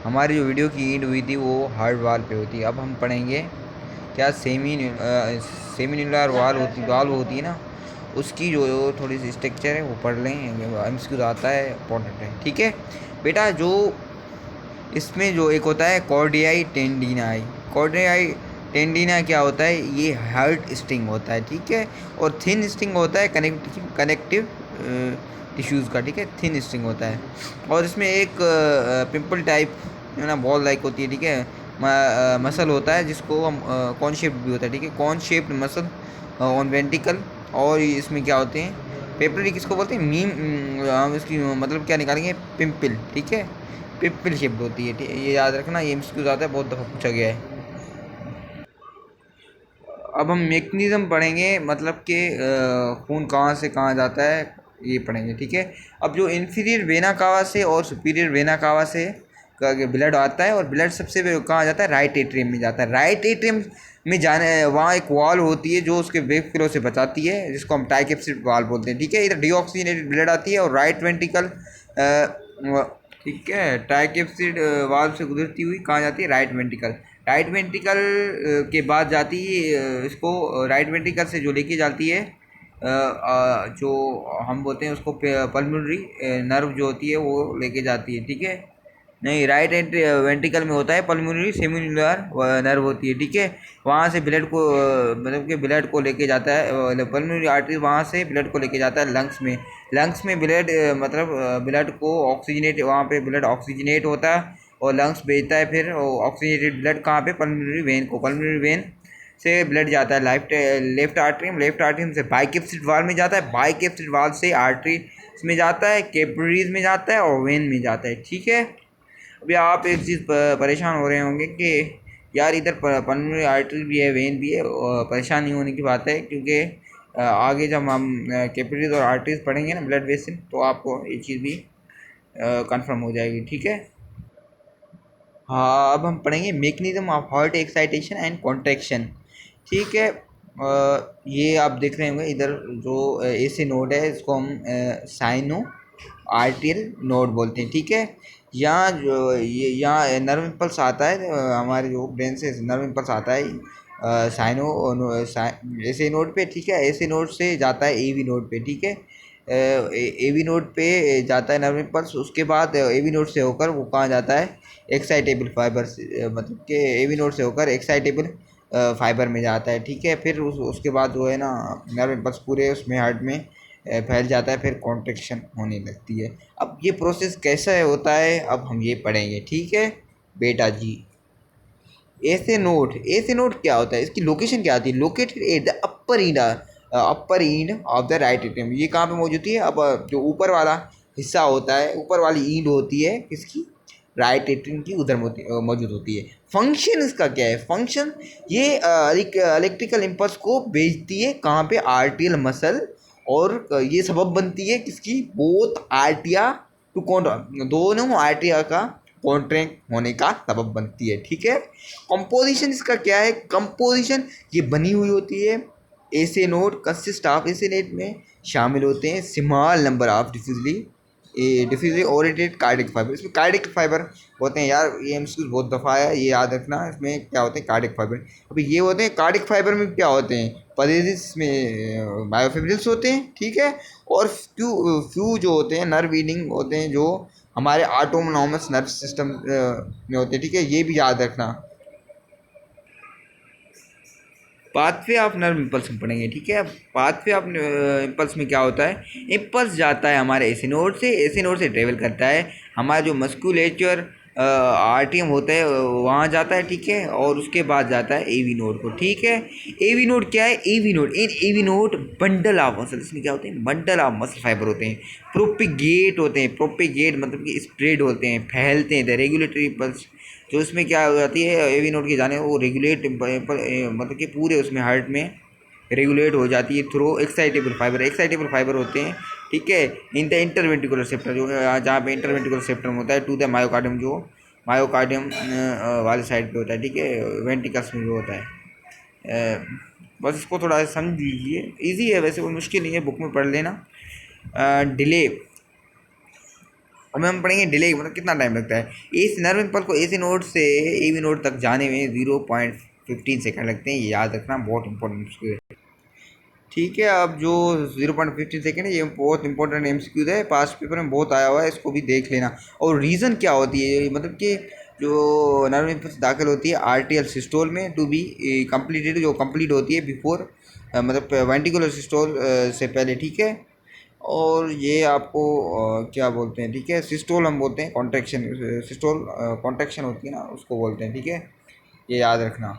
हमारी जो वीडियो की ईंट हुई थी वो हार्ड वाल पे होती है। अब हम पढ़ेंगे क्या सेमी न्यूलर वाल होती है ना, उसकी जो थोड़ी सी स्ट्रक्चर है वो पढ़ लें। एमसीक्यू आता है, इम्पोर्टेंट है। ठीक है बेटा, जो इसमें जो एक होता है कॉर्डियाई टेंडिनाई। कॉर्डियाई टेंडिना क्या होता है? ये हार्ड स्ट्रिंग होता है, ठीक है। और थिन स्ट्रिंग होता है कनेक्टिव टिश्यूज़ का, ठीक है। थिन स्ट्रिंग होता है। और इसमें एक पिंपल टाइप ना बॉल लाइक होती है, ठीक है। मसल होता है जिसको हम कॉन शेप्ड भी होता है, ठीक है। Cone shaped muscle on ventricle. और इसमें क्या होते हैं? पेपररी किसको बोलते हैं? हम इसकी मतलब क्या निकालेंगे? पिंपल, ठीक है। पिंपल शेप्ड होती है, ठीक है। ये याद रखना, ये एमसीक्यू आता है, बहुत दफ़ा पूछा गया है। अब हम मैकेनिज़्म पढ़ेंगे, मतलब कि खून कहाँ से कहाँ जाता है, ये पढ़ेंगे, ठीक है। अब जो इन्फीरियर वेना कावा से और सुपीरियर वेना कावा से ब्लड आता है, और ब्लड सबसे कहाँ जाता है? राइट एट्रियम में जाता है। राइट एट्रियम में जाने वहाँ एक वॉल होती है जो उसके वेव फ्लो से बचाती है, जिसको हम टाइकेप्सिड वाल बोलते हैं, ठीक है। इधर डीऑक्सीजनेटेड ब्लड आती है और राइट वेंट्रिकल, ठीक है, टाइकेप्सिड वाल्व से गुजरती हुई कहाँ जाती है? Right ventricle. राइट वेंट्रिकल के बाद जाती है इसको राइट वेंट्रिकल से जो लेके जाती है जो हम बोलते हैं उसको पल्मोनरी नर्व जो होती है वो लेके जाती है, ठीक है। नहीं, राइट वेंट्रिकल में होता है पल्मोनरी सेमिन्यूलर नर्व होती है, ठीक है। वहाँ से ब्लड को मतलब कि ब्लड को लेके जाता है, पल्मोनरी आर्टरी वहाँ से ब्लड को लेके जाता है लंग्स में। लंग्स में ब्लड मतलब ब्लड को ऑक्सीजनेट, वहाँ पे ब्लड ऑक्सीजनेट होता है और लंग्स भेजता है फिर ऑक्सीजनेटेड ब्लड कहाँ पे? पल्मोनरी वेन को। पल्मोनरी वेन से ब्लड जाता है लेफ्ट आर्टरी, लेफ्ट आर्टरी से बाइकेप्सिड वाल्व में जाता है, बाइकेप्सिड वाल्व से आर्टरी में जाता है, कैपिलरीज में जाता है और वेन में जाता है, ठीक है। अभी आप एक चीज़ परेशान हो रहे होंगे कि यार इधर पल्मोनरी आर्टरी भी है, वेन भी है। परेशान नहीं होने की बात है, क्योंकि आगे जब हम कैपिलरीज और आर्टरीज पढ़ेंगे ना, ब्लड वेसल, तो आपको ये चीज़ भी कंफर्म हो जाएगी, ठीक है। हाँ, अब हम पढ़ेंगे mechanism of heart excitation and contraction, ठीक है। ये आप देख रहे होंगे इधर जो एसी नोड है, इसको हम साइनो आर्टियल नोड बोलते हैं, ठीक है। यहाँ जो ये यहाँ नर्व इम्पल्स आता है, हमारे जो ब्रेन से नर्व इम्पल्स आता है साइनो एसी नोड पे, ठीक है। एसी नोड से जाता है एवी नोड पे, ठीक है। एवी नोड पे जाता है नर्व इम्पल्स। उसके बाद एवी नोड से होकर वो कहाँ जाता है? एक्साइटेबल फाइबर से, मतलब कि एवी नोड से होकर एक्साइटेबल फाइबर में जाता है, ठीक है। फिर उसके बाद जो है ना, नर्व इम्पल्स पूरे उसमें हार्ट में फैल जाता है, फिर कॉन्ट्रैक्शन होने लगती है। अब ये प्रोसेस कैसा होता है, अब हम ये पढ़ेंगे, ठीक है बेटा जी। ऐसे नोट क्या होता है? इसकी लोकेशन क्या आती है? Located at the upper end of the right atrium. ये कहाँ पे मौजूद होती है? अब जो ऊपर वाला हिस्सा होता है, ऊपर वाली ईंड होती है किसकी? राइट एट्रियम की, उधर मौजूद होती है। फंक्शन इसका क्या है? फंक्शन ये इलेक्ट्रिकल इम्पल्स को भेजती है कहाँ पे? आर्टियल मसल। और ये सबब बनती है किसकी? बोथ आर्टिया टू दोनों आर्टिया का कॉन्ट्रैक्ट होने का सबब बनती है, ठीक है। कंपोजिशन इसका क्या है? कंपोजिशन ये बनी हुई होती है, एसे नोड कंसिस्ट ऑफ एसे नेट में शामिल होते हैं small number of diffusely oriented cardiac fiber. इसमें कार्डिक फाइबर होते हैं यार, ये एमसीक्यू बहुत दफ़ा आया, ये याद रखना। इसमें क्या होते हैं? Cardiac fibre. अभी ये होते हैं कार्डिक फाइबर में क्या होते हैं? पदेसिस में बायोफिब्रिल्स होते हैं, ठीक है। और फ्यू फ्यू जो होते हैं नर्व ईडिंग होते हैं, जो हमारे ऑटोनॉमस नर्व सिस्टम में होते हैं, ठीक है। ये भी याद रखना। पाथवे ऑफ नर्व इम्पल्स हम पढ़ेंगे, ठीक है। पाथवे ऑफ इम्पल्स में क्या होता है? इम्पल्स जाता है हमारे एसी नोड से ट्रेवल करता है, हमारा जो मस्कुलेचर आरटीएम होता है वहाँ जाता है, ठीक है। और उसके बाद जाता है एवी नोड को, ठीक है। एवी नोड क्या है? AV node bundle of muscle. इसमें क्या होते हैं? बंडल ऑफ मसल फाइबर होते हैं, प्रोपिगेट होते हैं। प्रोपिगेट मतलब कि स्प्रेड होते हैं, फैलते हैं। द रेगुलेटरी इम्पल्स जो इसमें क्या हो जाती है, एवी नोड की जाने वो रेगुलेट मतलब कि पूरे उसमें हार्ट में रेगुलेट हो जाती है थ्रू एक्साइटेबल फाइबर होते हैं, ठीक है। इन द इंटरवेंट्रिकुलर सेप्टम, जो जहाँ पे इंटरवेंट्रिकुलर सेप्टम होता है, टू द मायोकार्डियम, जो मायोकार्डियम वाले साइड पे होता है, ठीक है। वेंट्रिकल्स में जो होता है। बस इसको थोड़ा समझ लीजिए, ईजी है वैसे, कोई मुश्किल नहीं है, बुक में पढ़ लेना। डिले अब हम पढ़ेंगे डिले, मतलब कितना टाइम लगता है। इस नर्व इम्पल्स को ए सी नोड से ए बी नोड तक जाने में 0.15 सेकंड लगते हैं, ये याद रखना, बहुत इंपॉर्टेंट। ठीक है, अब जो 0.15 सेकेंड है ये बहुत इंपॉर्टेंट MCQ है, पास्ट पेपर में बहुत आया हुआ है, इसको भी देख लेना। और रीज़न क्या होती है, मतलब कि जो नर्व इम्पल्स दाखिल होती है आर्टियल सिस्टोल में टू बी कंप्लीटेड, जो कंप्लीट होती है बिफोर मतलब वेंट्रिकुलर सिस्टोल से पहले। ठीक है, और ये आपको क्या बोलते हैं, ठीक है, सिस्टोल हम बोलते हैं, कॉन्ट्रैक्शन, सिस्टोल कॉन्ट्रैक्शन होती है ना, उसको बोलते हैं। ठीक है, ये याद रखना।